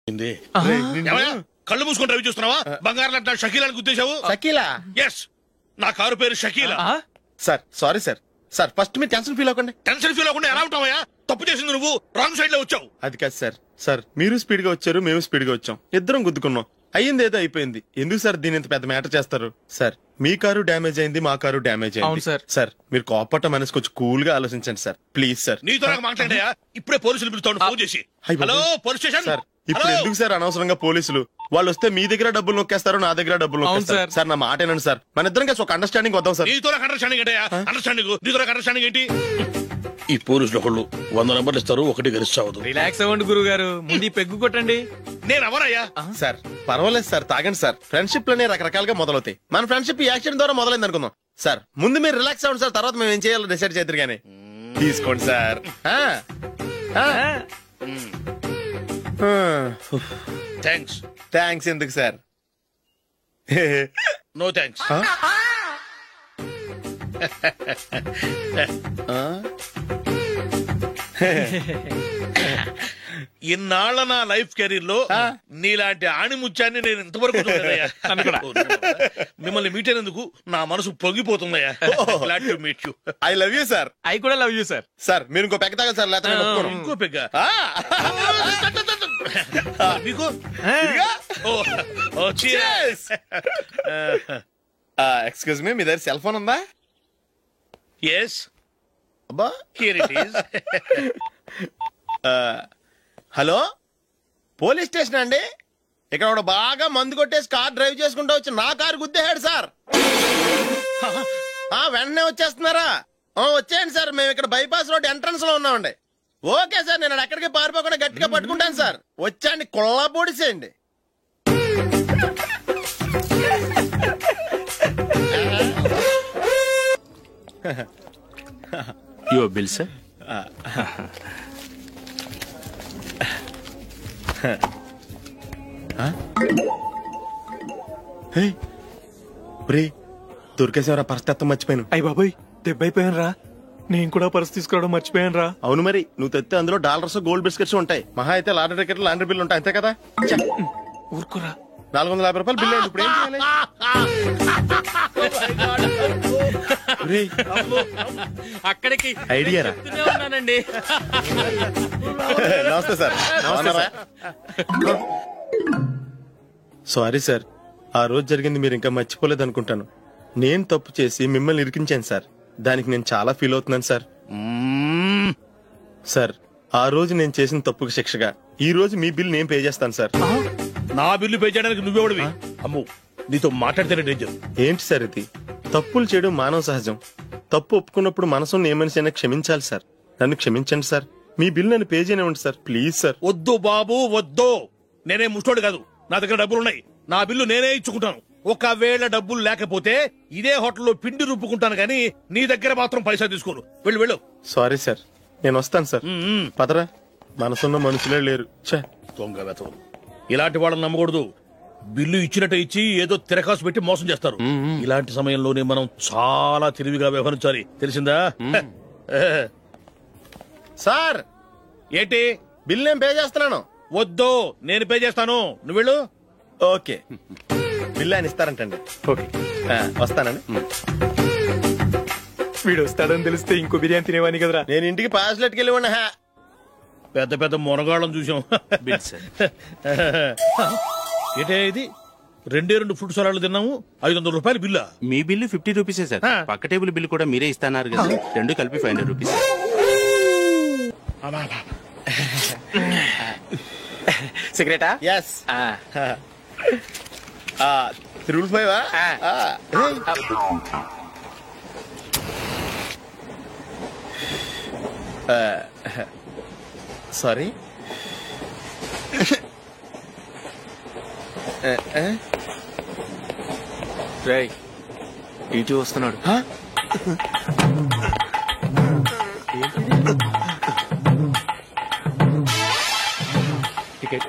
కళ్ళు మూసుకొని రవి చూస్తున్నావా? బంగారం లాంటి షకీలాని గుర్తించావు. షకీలా? ఎస్, నా కారు పేరు Shakeela. Sir sorry sir. Sir first మీరు టెన్షన్ ఫీల్ అవ్వకండి. టెన్షన్ ఫీల్ అవ్వకుండా ఎలా ఉంటావా? తప్పు చేసింది నువ్వు, రాంగ్ సైడ్ లో వచ్చావు. అది కాదు సార్. సార్ మీరు స్పీడ్ గా వచ్చారు, మేము స్పీడ్ గా వచ్చాం, ఇద్దరం గుద్దుకున్నాం. అయ్యింది ఏదో అయిపోయింది. ఎందుకు సార్ దీని ఇంత పెద్ద మ్యాటర్ చేస్తారు? సార్ మీ కారు డ్యామేజ్ అయింది, మా కారు డ్యామేజ్ అయింది. సార్ మీరు కోపట్ట మనసు కొంచెం కూల్ గా ఆలోచించండి సార్, ప్లీజ్ సార్. నీతో నాకు మాట్లాడాయా? ఇప్పుడే పోలీసులు పిలుస్తాను, ఫోన్ చేసి. Hello police station. సార్ ఇప్పుడు ఎందుకు సార్ అనవసరంగా పోలీసులు? వాళ్ళు వస్తే మీ దగ్గర డబ్బులు నొక్కేస్తారు, నా దగ్గర డబ్బులు నొక్కేస్తారు. సార్ నా మాట ఏనండి సార్, మన ఇద్దరం కలిసి ఒక అండర్స్టాండింగ్ వద్దాం సార్. నీతో నాకు అండర్స్టాండింగ్ ఏంటయ్యా? అండర్స్టాండింగ్ నీతో నాకు అండర్స్టాండింగ్ ఏంటి? ఈ పోలీసులు ఒకళ్ళు 100 నెంబర్లు ఇస్తారు, ఒకటి గెలిచావదు. రిలాక్స్ అవ్వండి గురువు గారు, ముందు పెగ్గు కొట్టండి. నేను ఎవరయ్యా? సార్ పర్వాలేదు సార్, తాగండి సార్. ఫ్రెండ్షిప్ లోనే రకరకాలుగా మొదలవుతాయి. మన ఫ్రెండ్షిప్ ఈ యాక్సిడెంట్ ద్వారా మొదలైంది అనుకుందాం. సార్ ముందు మీరు రిలాక్స్ అవ్వండి సార్, తర్వాత మేము ఏం చేయాలో డిసైడ్ చేద్దరు గానీ. తీసుకోండి సార్. థ్యాంక్స్. థ్యాంక్స్ ఎందుకు సార్? No thanks. ఇన్నాళ్ళ నా లైఫ్ కెరీర్ లో నీలాంటి ఆణిముత్యాన్ని నేను ఇంతవరకు చూడలేదయ్యా. మిమ్మల్ని మీట్ అయినందుకు నా మనసు పొంగిపోతుందయ్యా. Glad to meet you. I love you sir. I కూడా లవ్ యూ సార్. సార్ మీరు ఇంకో పెగ్గ తాగండి సార్, లేకపోతే ఇంకో పెగ్గ. మీకు ఎక్స్క్యూజ్ మీ, మీ దగ్గర సెల్ ఫోన్ ఉందా? ఎస్. అబ్బా here it is. Hello police station అండి. ఇక్కడ ఒక బాగా మందు కొట్టేసి కార్ డ్రైవ్ చేసుకుంటూ వచ్చి నా కారు గుద్దేశాడు సార్. వెంటనే వచ్చేస్తున్నారా? వచ్చేయండి సార్, మేము ఇక్కడ బైపాస్ రోడ్ ఎంట్రన్స్ లో ఉన్నామండి. ఓకే సార్, నేను ఎక్కడికి పారిపోకుండా గట్టిగా పట్టుకుంటాను సార్. వచ్చాండి, కుళ్ళా పొడిసేయండి. Your bill sir. దొరికేసేవరా? పరిస్థితి మర్చిపోయాను. అయ్య బాబాయ్, దెబ్బైపోయాను రా. నేను కూడా పర్స్ తీసుకురావడం మర్చిపోయాను రా. అవును మరి, నువ్వు తెస్తే అందులో డాలర్స్ గోల్డ్ బిస్కెట్స్ ఉంటాయి. మహా అయితే లాటరీ టికెట్ లాండ్రీ బిల్ ఉంటాయి, అంతే కదా? ఊరుకోరా. 450 రూపాయలు బిల్ అయింది. ఇప్పుడు ఏం చేయాలి? అక్కడికి ఐడియా రా. ఉన్నానండి. నమస్తే సార్. సారీ సార్, ఆ రోజు జరిగింది మీరు ఇంకా మర్చిపోలేదు అనుకుంటాను. నేను తప్పు చేసి మిమ్మల్ని ఇరికించాను సార్. దానికి నేను చాలా ఫీల్ అవుతున్నాను సార్. సార్ ఆ రోజు నేను చేసిన తప్పుకి శిక్షగా ఈ రోజు మీ బిల్ నేను పే చేస్తాను సార్. నా బిల్లు పే చేయడానికి నువ్వెవడివి? అమ్మో, నీతో మాట్లాడితేనే డేంజర్. ఏంటి సార్ ఇది? తప్పులు చేయడం మానవ సహజం. తప్పు ఒప్పుకున్నప్పుడు మనసును ఏ మనిషి అయినా క్షమించాలి సార్. నన్ను క్షమించండి సార్. మీ బిల్ నన్ను పే చేయనివ్వండి సార్, ప్లీజ్ సార్. వద్దు బాబు వద్దు. నేనే ముష్టోడు కాదు, నా దగ్గర డబ్బులున్నాయి. నా బిల్లు నేనే ఇచ్చుకుంటాను. ఒకవేళ డబ్బులు లేకపోతే ఇదే హోటల్లో పిండి రుబ్బుకుంటాను, కానీ నీ దగ్గర మాత్రం పైసా తీసుకోను. వెళ్ళు వెళ్ళు. సారీ సార్, నేను వస్తాను సార్. పదరా, మనసున్న మనుషులే లేరు. దొంగ వెతవరు. ఇలాంటి వాళ్ళని నమ్మకూడదు. బిల్లు ఇచ్చినట్టు ఇచ్చి ఏదో తిరకాసు పెట్టి మోసం చేస్తారు. ఇలాంటి సమయంలోనే మనం చాలా తెలివిగా వ్యవహరించాలి, తెలిసిందా? సార్ ఏంటి? బిల్ నేను పే చేస్తున్నాను. వద్దు, నేను పే చేస్తాను, నువ్వు వెళ్ళు. ఓకే, బిల్ ఆయన ఇస్తారంటండి. ఓకే, వస్తానండి. వీడు వస్తాడని తెలిస్తే ఇంకో బిర్యానీ తినేవాని కదరా. నేను ఇంటికి పాస్లెట్కి వెళ్ళి ఉన్నా. పెద్ద పెద్ద మునగాళ్ళం చూసాం. Bill sir. ఏంటే ఇది? 2 ఫుడ్ సలాడ్లు తిన్నాము, 500 రూపాయలు బిల్లా? మీ బిల్లు 50 రూపీసే సార్. పక్క టేబుల్ బిల్లు కూడా మీరే ఇస్తాన్నారు కదా, రెండు కలిపి 500 రూపీస్. సిగరెటా? ఎస్. 355. సారీ. రేయ్, ఇటు వస్తున్నాడు. టికెట్.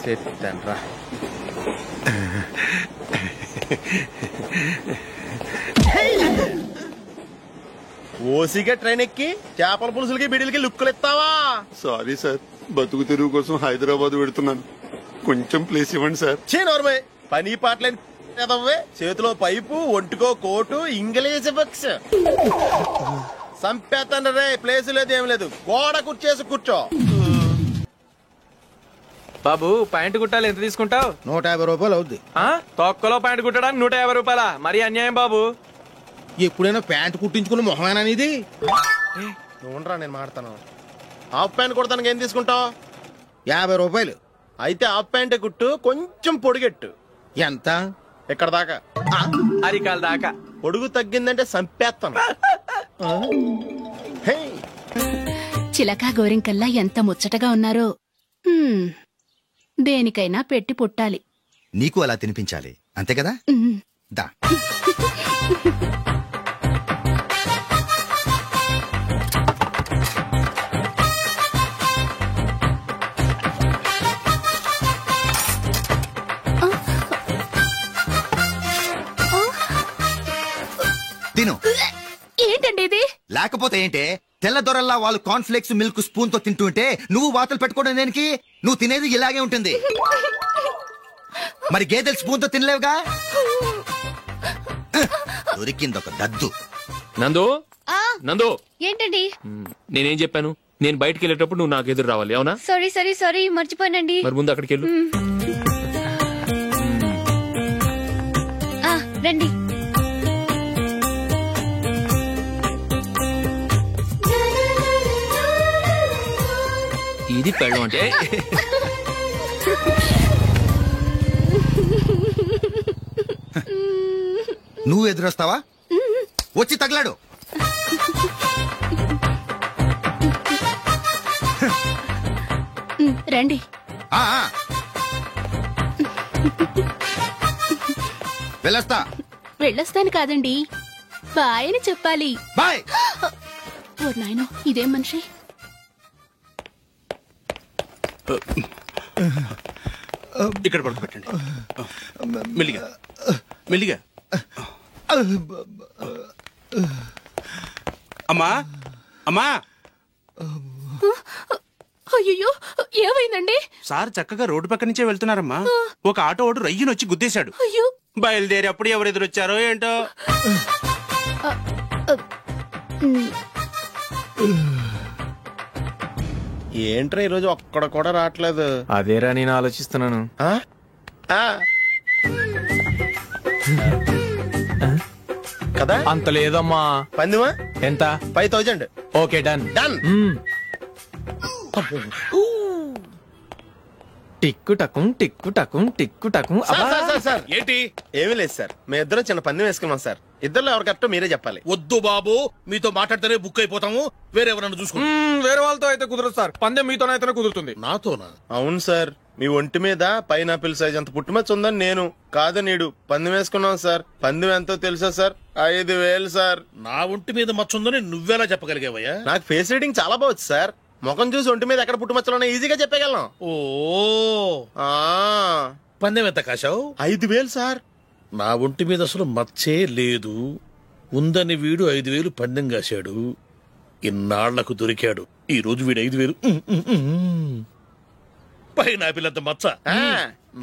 చెప్తాను రా. ఓసిగా ట్రైన్ ఎక్కి చేపల పులుసులకి బిడిలకి లుక్కులు ఇస్తావా? సారీ సార్, బతుకు తెరువు కోసం హైదరాబాద్ పెడుతున్నాను, కొంచెం ప్లేస్ ఇవ్వండి సార్. నోర్మే పని పాటలేని ఎదవ్వే. చేతిలో పైపు, ఒంటికో కోటు, ఇంగ్లీష్ బుక్స్. సంపేతండ్రి రే, ప్లేస్ లేదు ఏం లేదు, గోడ కుర్చేసి కూర్చో. బాబు ప్యాంటు కుట్టాలి, ఎంత తీసుకుంటావు? 150 రూపాయలు అవుద్ది. తొక్కలో ప్యాంటు కుట్టడానికి 150 రూపాయల? మరి అన్యాయం బాబు. ఎప్పుడైనా ప్యాంటు కుట్టించుకున్న మొహమేనా ఇది? నువ్వురా, నేను మాడతాను. హాఫ్ ప్యాంట్ కుడతానికి ఏం తీసుకుంటావు? 50 రూపాయలు. అయితే హాఫ్ ప్యాంటే కుట్టు, కొంచెం పొడిగెట్టు. ఎంత? ఇక్కడ దాకా. అరికాల దాకా. పొడుగు తగ్గిందంటే సంపేస్తాను. హే, చిలకా గోరింకల్లా ఎంత ముచ్చటగా ఉన్నారో. దేనికైనా పెట్టి పుట్టాలి. నీకు అలా తినిపించాలి, అంతే కదా? దా. తిను. ఏంటండి ఇది? లేకపోతే ఏంటే, తెల్ల దొరల్లా వాళ్ళు కార్న్ఫ్లేక్స్ మిల్క్ స్పూన్ తో తింటుంటే నువ్వు వాతలు పెట్టుకోవడం దేనికి? నువ్వు తినేది ఇలాగే ఉంటుంది. మరి గేదెలు స్పూన్ తో తినలేవుగా. దొరికిందొక దద్దు. నందు, నందు, ఏంటండి? నేనేం చెప్పాను? నేను బయటికి వెళ్ళేటప్పుడు నువ్వు నాకు ఎదురు రావాలి, అవునా? సారీ మర్చిపోయానండి. మరి ముందు అక్కడికి వెళ్ళు. రండి. ఇది పెళ్ళం అంటే. నువ్వు ఎదురొస్తావా? వచ్చి తగలాడు. రండి. వెళ్ళొస్తా. వెళ్ళొస్తాను కాదండి, బాయ్ అని చెప్పాలి. బాయ్. ఓ నాయనో, ఇదేం మనిషి? ఇక్కడ పడుకోబెట్టండి. మెల్లిగా మెల్లిగా. అమ్మా, అమ్మా. అయ్యో, ఏమైందండి? సార్ చక్కగా రోడ్డు పక్క నుంచే వెళ్తున్నారమ్మా. ఒక ఆటో ఓడు రయ్యనొచ్చి గుద్దేశాడు. అయ్యో. బయలుదేరి అప్పుడు ఎవరు ఎదురొచ్చారో ఏంటో. ఏంట్రా ఈరోజు ఒక్కడ కూడా రావట్లేదు? అదేరా నేను ఆలోచిస్తున్నాను. కదా అంత లేదమ్మా. పందిమా ఎంత? 5000. Okay, done. డన్. టిక్కు టకుం టిక్కు టకుం టిక్కు టకుం. సార్ ఏంటి? ఏమీ లేదు సార్, మేము ఇద్దరం చిన్న పందెం వేసుకున్నాం సార్. ఇద్దరు ఎవరు కరెక్టో మీరే చెప్పాలి. వద్దు బాబు, మీతో మాట్లాడితేనే బుక్ అయిపోతాము. వేరెవరన్నా చూసుకుంటాం. వేరే వాళ్ళతో అయితే కుదరదు సార్, పందెం మీతోనైతేనే కుదురుతుంది. నాతోనా? అవును సార్, మీ ఒంటి మీద పైనాపిల్ సైజ్ అంత పుట్టుమచ్చ ఉందని నేను కాదు నీడు పందెం వేసుకున్నాం సార్. పందెం ఎంతో తెలుసా సార్? 5000 సార్. నా ఒంటి మీద మచ్చ ఉందని నువ్వెలా చెప్పగలిగావయ్యా? నాకు ఫేస్ రీడింగ్ చాలా బాగుంది సార్. ముఖం చూసి ఒంటి మీద ఎక్కడ పుట్టుమచ్చలో ఈజీగా చెప్పగలను. ఓ, పందెం ఎంత కాశావు? 5000 సార్. నా ఒంటి మీద అసలు మచ్చే లేదు. ఉందని వీడు 5000 పందెం కాశాడు. ఇన్నాళ్లకు దొరికాడు. ఈ రోజు వీడు 5000. పైన పిల్లంత మచ్చ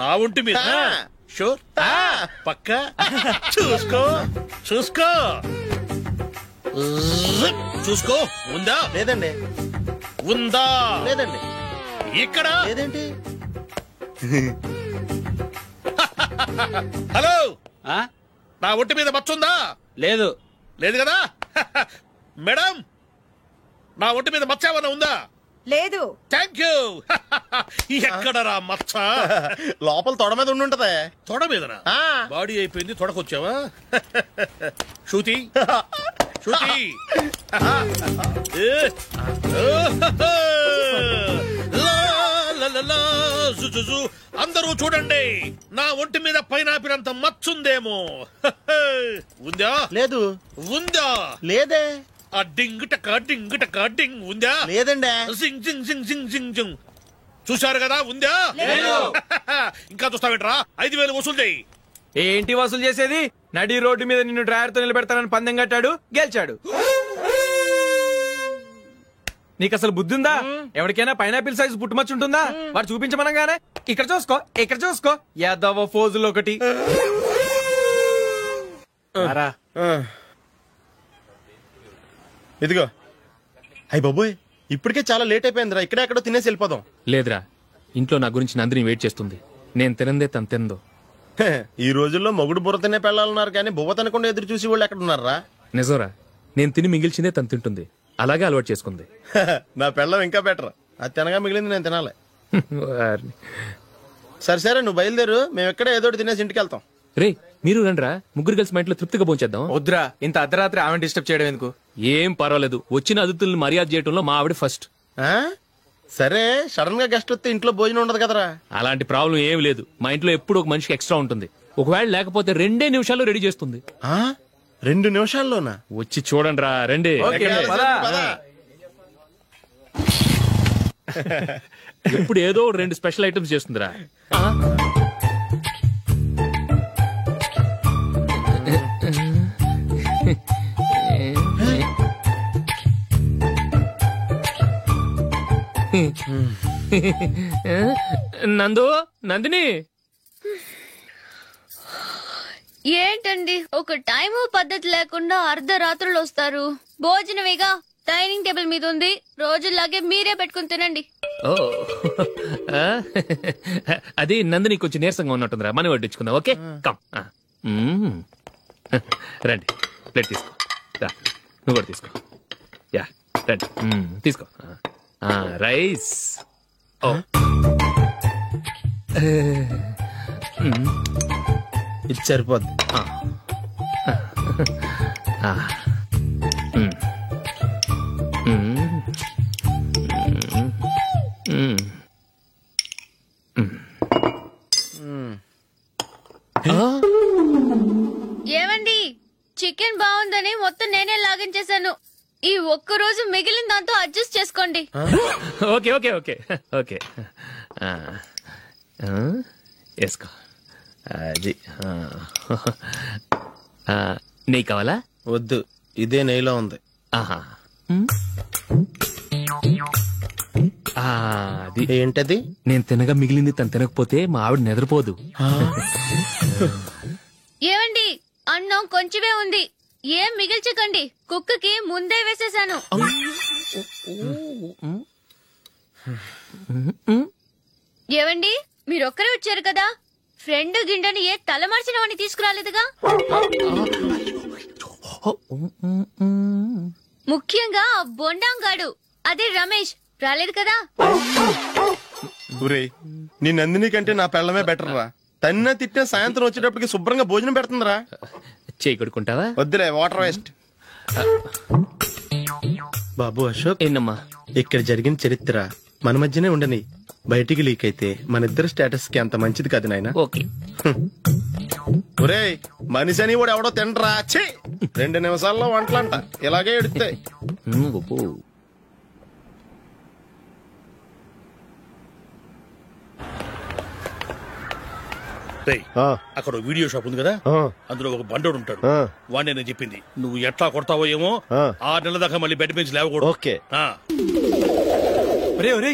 నా ఒంటి మీద. షూర్, పక్క. చూసుకో చూసుకో చూసుకో. ఉందా? లేదండి. ఉందా? లేదండి. ఇక్కడ లేదేంటి? హలో, నా ఒంటి మీద మచ్చ ఉందా? లేదు. లేదు కదా? మేడం, నా ఒంటి మీద మచ్చ ఏమన్నా ఉందా? లేదు. Thank you. ఎక్కడరా మచ్చ? లోపల తొడ మీద ఉండుంటదే. తొడ మీదనా? బాడీ అయిపోయింది, తొడకొచ్చావా? శృతి, శృతి. అందరూ చూడండి, నా ఒంటి మీద పైనాపిల్ అంత మచ్చుందేమో. ఉందా? లేదు. ఉందా? లేదే. ఆ డింగ్ టక డింగ్ టక డింగ్ ఉందా? లేదండి. జింగ్ జింగ్ జింగ్ జింగ్ జింగ్ జింగ్. చూశారు కదా? ఉందా? ఇంకా చూస్తావేంట్రా? 5000 వసూలు చేయి. ఏంటి వసూలు చేసేది? నడి రోడ్డు మీద నిన్ను డ్రైవర్ తో నిలబెడతానని పందెం కట్టాడు, గెలిచాడు. నీకు అసలు బుద్ధి ఉందా? ఎవరికైనా పైనాపిల్ సైజ్ పుట్టుమచ్చు ఉంటుందా? వాడు చూపించమనగానే ఇక్కడ చూసుకో ఇక్కడ చూసుకో యాదవ ఫోజులు ఒకటి. ఇదిగో. అయ్య బాబోయ్, ఇప్పటికే చాలా లేట్ అయిపోయిందిరా. ఇక్కడే ఎక్కడో తినేసి వెళ్ళిపోదాం. లేదురా, ఇంట్లో నా గురించి నందిని వెయిట్ చేస్తుంది. నేను తినందే తను తిందో. ఈ రోజుల్లో మొగుడు బుర్ర తినే పెళ్ళాలన్నారు కానీ బువ్వ తినకుండా ఎదురు చూసి వాళ్ళు ఎక్కడ ఉన్నారా? నిజంరా, నేను తిని మిగిల్చిందే తను తింటుంది. అలాగే అలవాటు చేసుకుంది. నా పెళ్ళం ఇంకా బెటర్. అది తినగా మిగిలింది నేను తినాలి. సరే సరే, నువ్వు బయలుదేరు. మేము ఎక్కడ ఏదో తినేసి ఇంటికి వెళ్తాం. రే, మీరు రండిరా, ముగ్గురు కలిసి మా ఇంట్లో తృప్తిగా పోంచేద్దాం. వద్దురా, ఇంత అర్ధరాత్రి ఆమె డిస్టర్బ్ చేయడం ఎందుకు? ఏం పర్వాలేదు, వచ్చిన అతిథుల్ని మర్యాద చేయడంలో మా ఆవిడ ఫస్ట్. సరే, సడన్ గా గెస్ట్ వస్తే ఇంట్లో భోజనం ఉండదు కదరా? అలాంటి ప్రాబ్లం ఏం లేదు. మా ఇంట్లో ఎప్పుడు ఒక మనిషికి ఎక్స్ట్రా ఉంటుంది. ఒకవేళ లేకపోతే 2 నిమిషాల్లో రెడీ చేస్తుంది. 2 నిమిషాల్లోనా? వచ్చి చూడండి రా, రండి. ఇప్పుడు ఏదో 2 స్పెషల్ ఐటమ్స్ చేస్తుందిరా. నందు, నందిని. ఏంటండి ఒక టైము పద్ధతి లేకుండా అర్ధరాత్రులు వస్తారు? భోజనమేగా డైనింగ్ టేబుల్ మీద ఉంది. రోజుల్లాగే మీరే పెట్టుకుని తినండి. ఓ, అది నందిని కొంచెం నీరసంగా ఉన్నట్టుందిరా. మనీ వడ్డించుకుందాం. Okay, come. రండి, ప్లేట్ తీసుకో. రా, నువ్వు కూడా తీసుకో. యా, రండి, తీసుకో. రైస్. ఓ, ఇది సరిపోద్ది. ఏమండి, చికెన్ బాగుందని మొత్తం నేనే లాగించేశాను. ఈ ఒక్కరోజు మిగిలిన దాంతో అడ్జస్ట్ చేసుకోండి. ఓకే ఓకే ఓకే ఓకే, వేసుకో. అది నెయ్యి కావాలా? వద్దు, ఇదే నెయ్యిలో ఉంది. ఆహా, అది ఏంటది? నేను తినగా మిగిలింది తను తినకపోతే మా ఆవిడ నిద్రపోదు. ఏమండి, అన్నం కొంచెమే ఉంది. ఏం మిగిల్చకండి, కుక్కకి ముందే వేసేసాను. ఏవండి, మీరొక్కరే వచ్చారు కదా, ఫ్రెండ్ గిండెని ఏ తలమార్చిన వాడిని తీసుకురాలేదుగా? ముఖ్యంగా బొండాంగాడు, అదే రమేష్ రాలేదు కదా? ఊరే, నీ నందిని కంటే నా పెళ్ళమే బెటర్ రా. తన్న తిట్టిన సాయంత్రం వచ్చేటప్పటికి శుభ్రంగా భోజనం పెడుతుందిరా. చేయి కొడుకుంటావా? వద్దులే, వాటర్ వేస్ట్. బాబు అశోక్, ఏంటమ్మా? ఇక్కడ జరిగిన చరిత్ర మన మధ్యనే ఉండని. బయటికి లీక్ అయితే మన ఇద్దరు స్టేటస్ కి అంత మంచిది కాదు నాయన. ఓకే. ఒరే, మనిషి అని కూడా ఎవడో తినరా. 2 నిమిషాల్లో వంటలంట. ఇలాగే ఎడితే అక్కడ వీడియో షాప్ ఉంది కదా, అందులో ఒక బండోడు ఉంటాడు. వాడిని నేను చెప్పింది నువ్వు ఎట్లా కొడతావో ఏమో. 6 నెలల దాకా మళ్ళీ బెడ్ నుంచి లేవకూడదు. ఓకే. ఒరే ఒరే,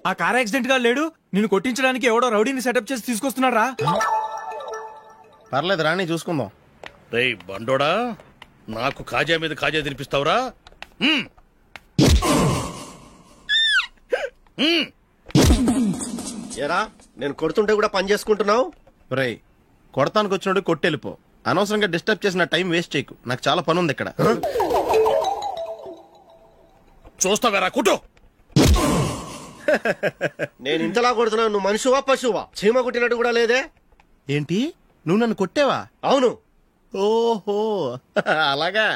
ఆ కార్ యాక్సిడెంట్ గా లేడు, నిన్ను కొట్టించడానికి ఎవడో రౌడీని సెటప్ చేసి తీసుకొస్తున్నారా? పర్లేదు రాని, చూసుకుందాం. రేయ్ బండోడా, నాకు కాజా మీద కాజా తినిపిస్తావురా? ఏరా, నేను కొడుతుంటే కూడా పని చేసుకుంటున్నావు? రేయ్, కొడతానికి వచ్చినోడు కొట్టెళ్ళిపో. అనవసరంగా డిస్టర్బ్ చేసిన టైం వేస్ట్ చేయకు. నాకు చాలా పని ఉంది ఇక్కడ. చూస్తావేరా కుట్టు. నేను ఇంతలా కొడుతున్నావు, నువ్వు మనిషివా పశువా? చీమ కుట్టినట్టు కూడా లేదే. ఏంటి, నువ్వు నన్ను కొట్టావా? అవును. ఓహో, అలాగా.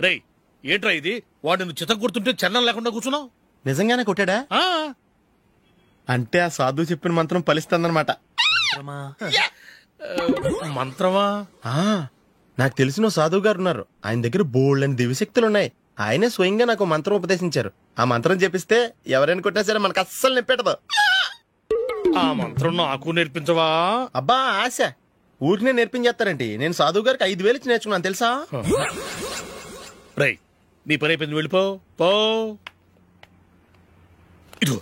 రేయ్, ఏంట్రా ఇది? వాడు నువ్వు చిత్త కొడుతుంటే చలనం లేకుండా కూర్చున్నావు. నిజంగానే కొట్టాడా? అంటే ఆ సాధువు చెప్పిన మంత్రం ఫలిస్తుందన్నమాట. మంత్రమా? నాకు తెలిసిన సాధువు గారు ఉన్నారు. ఆయన దగ్గర బోల్డని దివ్యశక్తులున్నాయి. ఆయనే స్వయంగా నాకు మంత్రం ఉపదేశించారు. ఆ మంత్రం చెప్పిస్తే ఎవరైనా కొట్టినా సరే మనకు అస్సలు నిప్పెట్టదు. ఆ మంత్రం నాకు నేర్పించవా? అబ్బా ఆశ, ఊరినే నేర్పించేస్తారండి. నేను సాధువు గారికి 5,000 ఇచ్చి నేర్చుకున్నాను తెలుసా? రేయ్, నీ పని అయిపోయింది, వెళ్ళిపో పో. ఇదిగో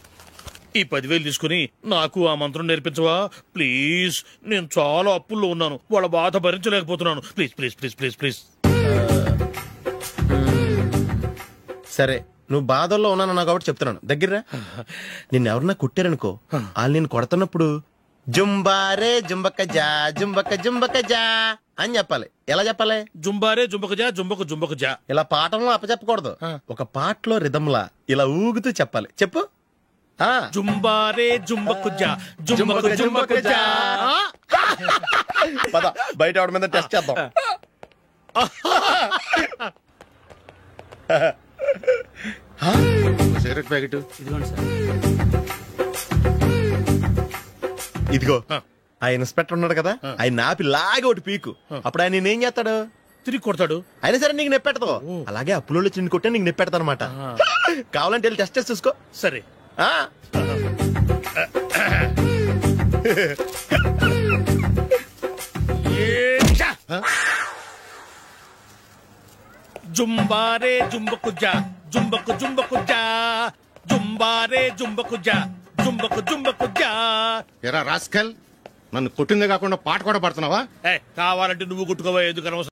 ఈ 10,000 తీసుకుని నాకు ఆ మంత్రం నేర్పించవా ప్లీజ్? నేను చాలా అప్పుల్లో ఉన్నాను, వాళ్ళ బాధ భరించలేకపోతున్నాను. Please please please please please. సరే, నువ్వు బాధల్లో ఉన్నాను కాబట్టి చెప్తున్నాను, దగ్గర నిన్నెవరన్నా కుట్టారనుకో, వాళ్ళు నేను కొడుతున్నప్పుడు జుంబారే జుంబక జా జుంబక జుంబక జా అని చెప్పాలి. ఎలా చెప్పాలి? జుంబారే జుంబకు జా జుంబకు జుంబకు జా. ఇలా పాఠంలో అప్పచెప్పకూడదు, ఒక పాటలో రిధంలా ఇలా ఊగుతూ చెప్పాలి. చెప్పు. జుంబారే జుంబకు జా జుంబకు జుంబకు జా. పద బయట ఆవిడ మీద టెస్ట్ చేద్దాం. సిగరెట్ ప్యాకెట్ ఇదిగో. ఆ ఇన్స్పెక్టర్ ఉన్నాడు కదా, ఆయన నాపి లాగే ఒకటి పీకు. అప్పుడు ఆయన నేనేం చేస్తాడు? తిరిగి కొడతాడు. అయినా సరే నీకు నెప్పెడతావు. అలాగే అప్పులో చిన్న కొట్టే నీకు నెప్పెడతా అనమాట. కావాలంటే వెళ్ళి టెస్ట్ చేసి చూసుకో. సరే. జుంబారే జుంబకు జా జుంబకు జుంబకు జా జుంబారే జుంబకు జా జుంబకు జుంబకు జా. ఎరా రాస్కల్, నన్ను కొట్టిందే కాకుండా పాట కూడా పడుతున్నావా? కావాలంటే నువ్వు కుట్టుకోవా, ఎందుకు అనవసరం.